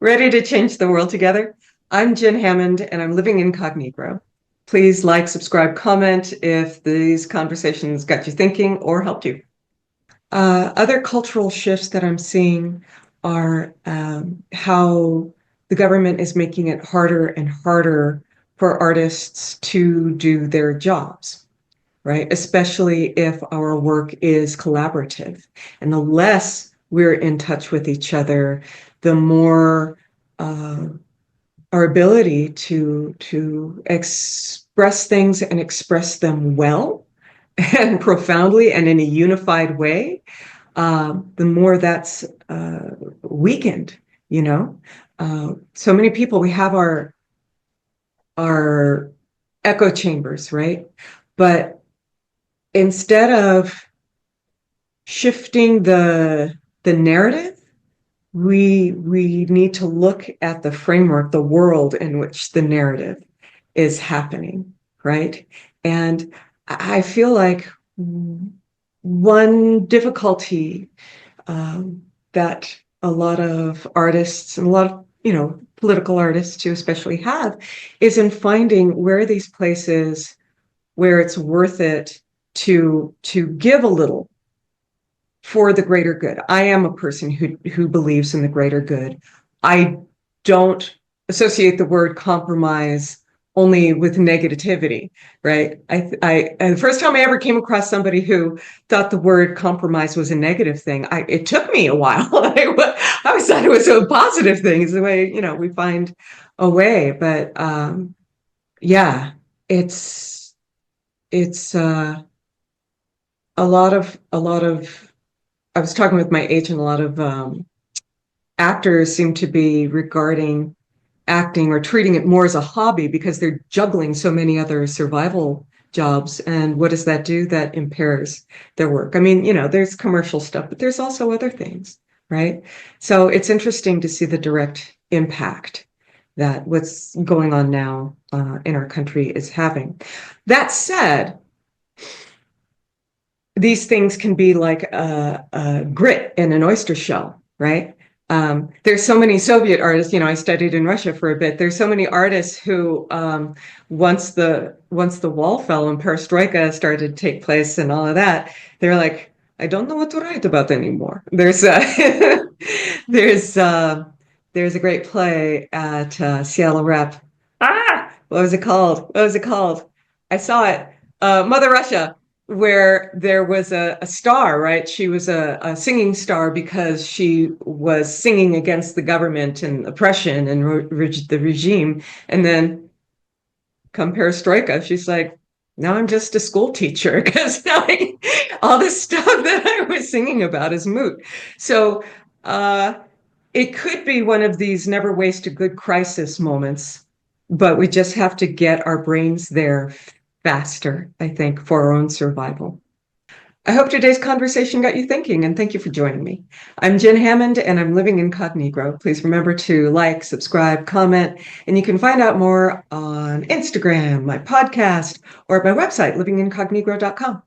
Ready to change the world together? I'm Jen Hammond, and I'm living incognito. Please like, subscribe, comment if these conversations got you thinking or helped you. Other cultural shifts that I'm seeing are how the government is making it harder and harder for artists to do their jobs, right? Especially if our work is collaborative. And the less we're in touch with each other, the more uh, our ability to express things and express them well and profoundly and in a unified way, the more that's weakened. You know, so many people, we have our echo chambers, right? But instead of shifting the narrative, we need to look at the framework, the world in which the narrative is happening, right? And I feel like one difficulty that a lot of artists and a lot of political artists too especially have is in finding where are these places where it's worth it to give a little for the greater good. I am a person who believes in the greater good. I don't associate the word compromise only with negativity, right? The first time I ever came across somebody who thought the word compromise was a negative thing, it took me a while. I always thought it was a positive thing. It's the way, we find a way. But yeah, it's a lot of I was talking with my agent. A lot of actors seem to be regarding acting or treating it more as a hobby because they're juggling so many other survival jobs. And what does that do? That impairs their work. I mean, there's commercial stuff, but there's also other things, right? So it's interesting to see the direct impact that what's going on now in our country is having. That said, these things can be like a grit in an oyster shell, right? There's so many Soviet artists. I studied in Russia for a bit. There's so many artists who, once the wall fell and perestroika started to take place and all of that, they're like, I don't know what to write about anymore. There's there's a great play at Seattle Rep. What was it called? I saw it. Mother Russia, where there was a star, right? She was a singing star because she was singing against the government and oppression and the regime. And then come perestroika, she's like, now I'm just a school teacher because now all this stuff that I was singing about is moot. So it could be one of these never waste a good crisis moments, but we just have to get our brains there faster, I think, for our own survival. I hope today's conversation got you thinking, and thank you for joining me. I'm Jen Hammond, and I'm living incognito. Please remember to like, subscribe, comment, and you can find out more on Instagram, my podcast, or at my website, livingincognito.com.